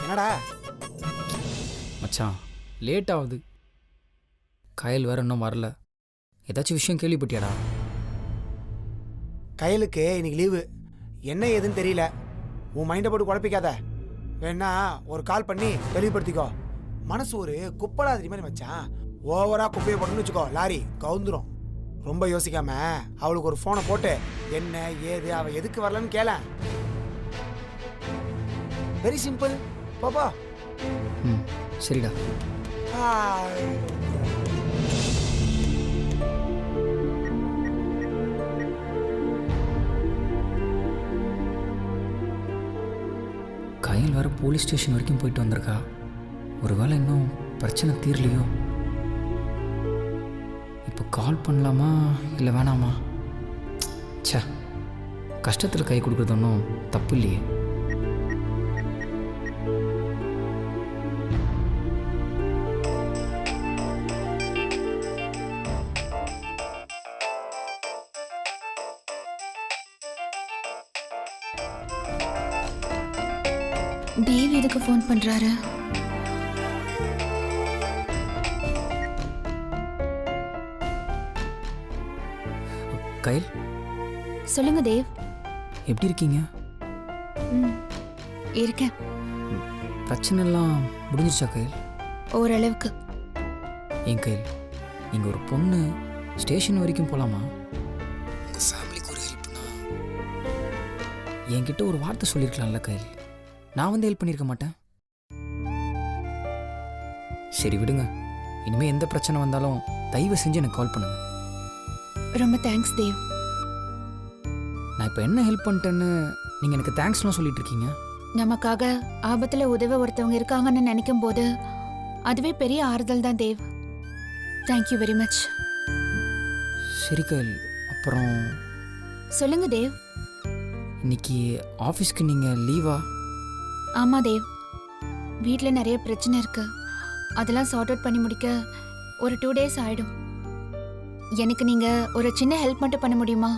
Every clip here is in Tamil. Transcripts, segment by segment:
என்னடா மச்சான் லேட் ஆகுது. கயல் வேற இன்னும் வரல. ஏதாச்சும் விஷயம் கேள்விப்பட்டியாடா? கையலுக்கு இன்னைக்கு லீவு. என்ன ஏதுன்னு தெரியல. உன் மைண்டை போட்டு குழப்பிக்காத. வேணா ஒரு கால் பண்ணி தெளிவுபடுத்திக்கோ. மனசு ஒரு குப்பலாதிரி மாதிரி மச்சான். ஓவரா குப்பையை போட்டுன்னு வச்சுக்கோ, லாரி கவுந்துரும். ரொம்ப யோசிக்காம அவளுக்கு ஒரு ஃபோனை போட்டு என்ன ஏது அவ எதுக்கு வரலன்னு கேள. Very simple. பாப்பா. ம் சரிடா. கயல் வேற போலீஸ் ஸ்டேஷன் வரைக்கும் போயிட்டு வந்திருக்கா. ஒருவேளை இன்னும் பிரச்சனை தீரலையோ? இப்போ கால் பண்ணலாமா இல்லை வேணாமா? ச்சே, கஷ்டத்தில் கை கொடுக்குறது ஒன்றும் தப்பு இல்லையே. தேவ் எதுக்கு ஃபோன் பண்றாரு? கயல் சொல்லுங்க தேவ். எப்படி இருக்கீங்க? இருக்கேன். பிரச்சனை எல்லாம் முடிஞ்சிருச்சா கயல்? ஓரளவுக்கு. என் கயல், நீங்கள் ஒரு பொண்ணு ஸ்டேஷன் வரைக்கும் போகலாமா? உங்கள் ஃபேமிலிக்கு ஒரு ஹெல்ப்னா என்கிட்ட ஒரு வார்த்தை சொல்லியிருக்கலாம்ல கயல். நான் வந்து ஹெல்ப் பண்ணியிருக்க மாட்டேன். சரி விடுங்க. இனிமேல் எந்த பிரச்சனை வந்தாலும் தயவு செஞ்சு எனக்கு கால் பண்ணுங்க. ரொம்ப தேங்க்ஸ் தேவ். நான் இப்போ என்ன ஹெல்ப் பண்ணிட்டேன்னு நீங்கள் எனக்கு தேங்க்ஸ்லாம் சொல்லிட்டு இருக்கீங்க? நமக்காக ஆபத்துல உதவ ஒருத்தவங்க இருக்காங்கன்னு நினைக்கும் போது அதுவே பெரிய ஆறுதல் தான் தேவ். Thank you very much. சரி கயல், அப்புறம் சொல்லுங்க தேவ். இன்னைக்கு ஆஃபீஸ்க்கு நீங்கள் லீவா? ஆமா தேவ், வீட்டில் நிறைய பிரச்சனை இருக்கு. அதெல்லாம் சார்ட் அவுட் பண்ணி முடிக்க ஒரு 2 days ஆயிடும். எனக்கு நீங்க ஒரு சின்ன ஹெல்ப் மட்டும் பண்ண முடியுமா?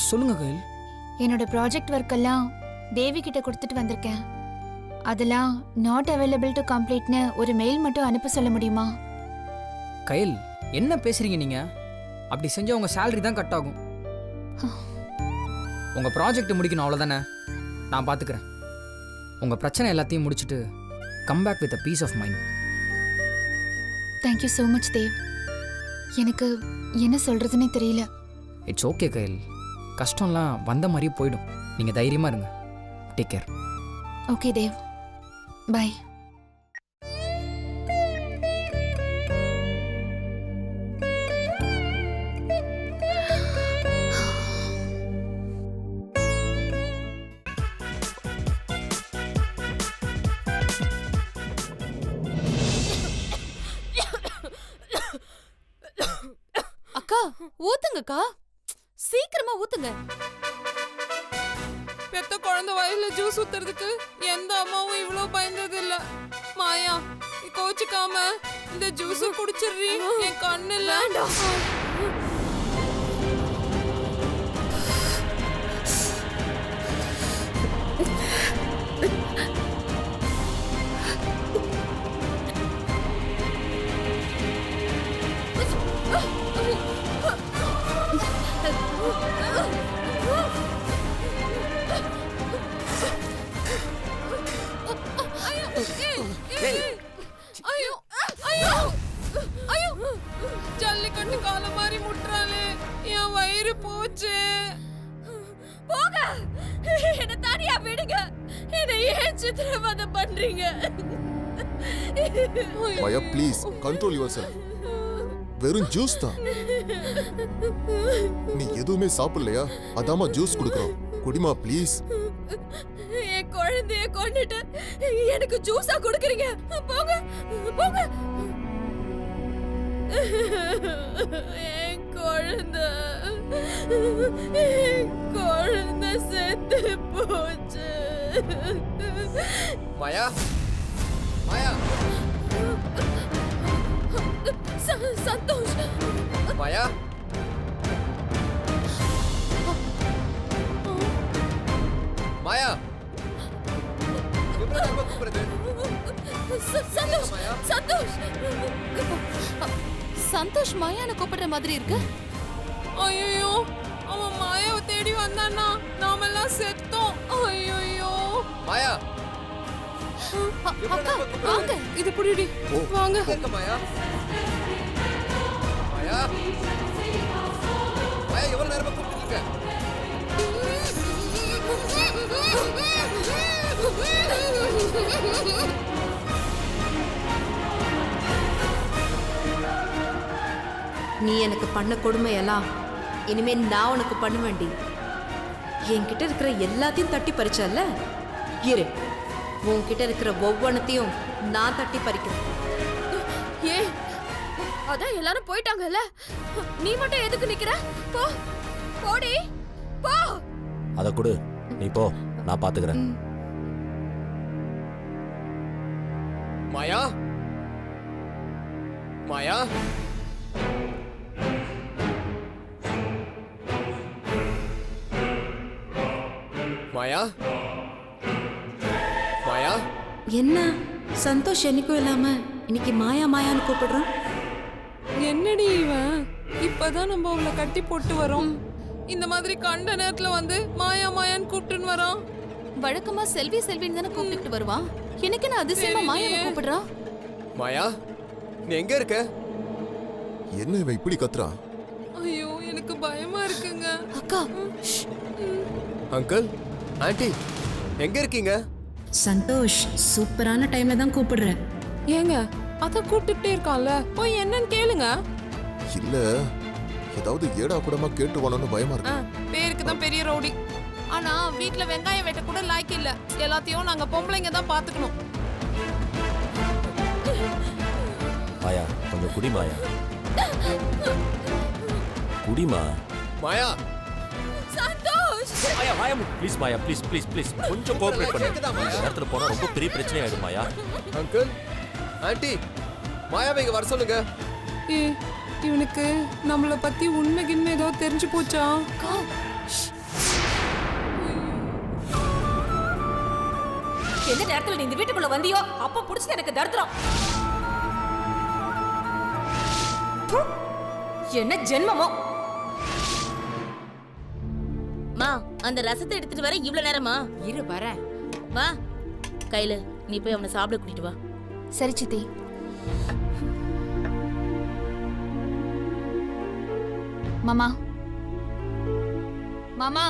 சொல்லுங்க கயல். என்னோட ப்ராஜெக்ட் ஒர்க் எல்லாம் தேவி கிட்ட கொடுத்துட்டு வந்திருக்கேன். அதெல்லாம் நாட் அவைலபிள் டு கம்ப்ளீட்னு ஒரு மெயில் மட்டும் அனுப்ப சொல்ல முடியுமா? கயல், என்ன பேசுறீங்க நீங்க? அப்படி செஞ்சா உங்க சேலரி தான் கட் ஆகும். உங்க ப்ராஜெக்ட் முடிக்கணும், அவ்வளவுதானே? நான் பாத்துக்கிறேன். உங்க பிரச்சனை எல்லாத்தையும் முடிச்சுட்டு come back with a peace of mind. Thank you so much Dev. எனக்கு என்ன சொல்றதுன்னே தெரியல. It's okay Kayal. கஷ்டம்லாம் வந்த மாதிரியே போயிடும். நீங்க தைரியமா இருங்க. Take care. Okay Dev, bye. அக்கா ஊத்துங்கக்கா, சீக்கிரமா ஊத்துங்க. பெத்த குழந்தை வயல்ல ஜூஸ் ஊத்துறதுக்கு எந்த அம்மாவும் இவ்வளவு பயந்தது இல்ல. மாயா, கோச்சுக்காம இந்த ஜூஸ் குடிச்சிடுறீ. என் கண்ணு இல்ல. ஜல்லிக்கட்டு கால மாதிரி முட்டுறாளே, என் வயிறு போச்சு. போக என்ன தனியா விடுங்க. என்ன ஏன் சித்திரவதை பண்றீங்க? மாயா ப்ளீஸ் கண்ட்ரோல் யுவர்செல்ஃப். வெறும் ஜூஸ் தான். நீ எதுவுமே சாப்பிடலையா? அதாமா ஜூஸ் குடுக்குறோம், குடிமா ப்ளீஸ். என் குழந்தைய கொண்டுட்டு எனக்கு ஜூஸா குடுக்குறீங்க? போங்க போங்க. என் குழந்தை செத்து போச்சு. மாயா, மாயா, சந்தோஷ். மாயா, மாயா, சந்தோஷ் சந்தோஷ் சந்தோஷ் மாயானை கூப்பிடுற மாதிரி இருக்கு. ஐயோ, அவன் மாயாவை தேடி வந்தானா நாமெல்லாம் செத்தோம். ஐயோ மாயா, அக்கா வாங்க, இது புடிடி வாங்க. மாயா மாயா மாயா, எவ்வளவு நேரமா கூப்பிட்டு இருக்க? நீ எனக்கு பண்ண கொடுமையெல்லாம் இனிமே நான் உனக்கு பண்ண வேண்டி. என்கிட்ட இருக்கிற எல்லாத்தையும் தட்டி பறிச்சல்ல, இரு உன்கிட்ட இருக்கிற ஒவ்வொன்றத்தையும் நான் தட்டி பறிக்கிறேன். ஏ, அதான் எல்லாரும் போயிட்டாங்கல்ல, நீ மட்டும் எதுக்கு நிக்கிற? போ போடி போ. அத கொடு, நீ போ, நான் பாத்துக்கிறேன். மாயா மாயா மாயா மாயா, என்ன சந்தோஷ் என்னைக்கும் இல்லாம இன்னைக்கு மாயா மாயான்னு கூப்பிடுறான்? என்னடி இவன், இப்பதான் நம்ம அவளை கட்டி போட்டு வரோம், இந்த மாதிரி கண்ட நேரத்துல வந்து மாயா மாயான்னு கூப்பிட்டுன்னு வரான். வழக்கமா செல்வி செல்வின்னு தானே கூப்பிட்டு வருவான், எனக்கு என்ன அதிசயமா மாயாவை கூப்பிடுறான்? மாயா, நீ எங்க இருக்க? என்ன இவன் இப்படி கத்துறான்? ஐயோ, எனக்கு பயமா இருக்குங்க. அக்கா, அங்கிள், ஆண்டி, எங்க இருக்கீங்க? சந்தோஷ் சூப்பரான டைம்ல தான் கூப்பிடுறேன். ஏங்க, அத கூப்பிட்டுட்டே இருக்கான்ல, போய் என்னன்னு கேளுங்க. இல்ல ஏதாவது ஏடா கூடமா கேட்டுவானோன்னு பயமா இருக்கு. பேருக்கு தான் பெரிய ரவுடி, ஆனா வீட்ல வெங்காயம் வெட்ட கூட லாய்க்கு இல்ல. எல்லாத்தையும் நாங்க பொம்பளைங்க தான் பாத்துக்கணும். மாயா, கொஞ்சம் குடி மாயா, குடிமா. Maya Santosh, Maya, Maya, please Maya, please please please, கொஞ்சம் கோஆபரேட் பண்ணு. கேக்குதா மாயா? இந்த நேரத்துல போனா ரொம்ப பெரிய பிரச்சனை ஆயிடும் மாயா. அங்கிள், ஆண்டி, மாயாவை இங்க வர சொல்லுங்க. இவனுக்கு நம்மள பத்தி உண்மை கிண்மை ஏதோ தெரிஞ்சு போச்சா? எந்த நேரத்துல நீ இந்த வீட்டுக்குள்ள வந்தியோ அப்ப புடிச்சு எனக்கு தடுத்துறோம். என்ன ஜென்மமோ? மா, அந்த ரசத்தை எடுத்துட்டு வர இவ்வளவு நேரமா? இரு வரேன். வா கையில, நீ போய் அவனை சாப்பிட கூட்டிட்டு வா. சரி சித்தி. மாமா, மாமா,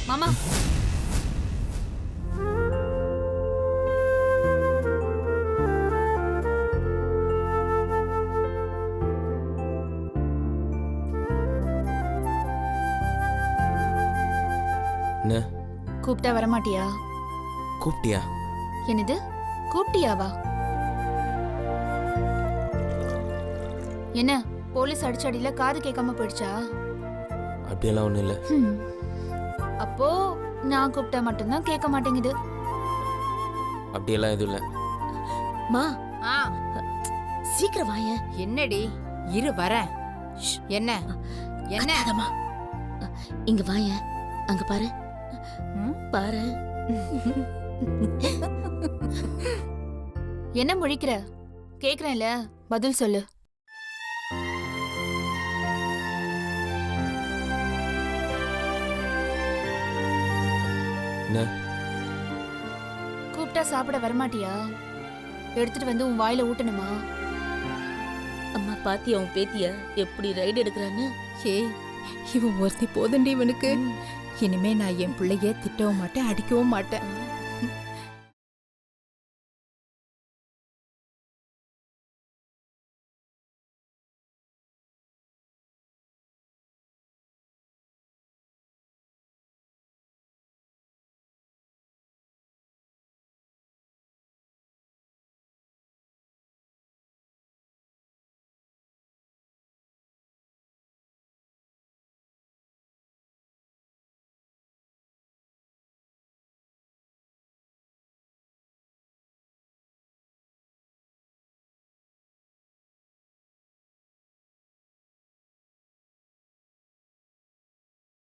மாமா, என்ன கூப்பிட்டா வரமாட்டியா? கூப்பிட்டியா? என்னது கூப்பிட்டியாவா? என்ன போலீஸ் அடிச்சடியில காது கேட்காம போயிடுச்சா? அப்படியெல்லாம் ஒண்ணும் இல்ல. அப்போ நான் கூப்பிட்டா மட்டும்தான் கேட்க மாட்டேங்குது. அப்படியெல்லாம் எதுவும் இல்ல. மா, சீக்கிரம் வாயேன். என்னடி? இரு வரேன். என்ன என்ன? கத்தாதம்மா. இங்க வாயேன், அங்க பாரு பாரு. என்ன முழிக்கிற? கேக்குறேன்ல, பதில் சொல்லு. என்ன? கூப்பிட்டா சாப்பிட வரமாட்டியா? எடுத்துட்டு வந்து உன் வாயில ஊட்டணுமா? அம்மா, பாத்தியா உன் பேத்திய எப்படி ரைடு எடுக்கிறான்னு? ஏய், இவன் ஒருத்தி போதண்டி இவனுக்கு. இனிமே நான் என் பிள்ளைய திட்டவும் மாட்டேன், அடிக்கவும் மாட்டேன்.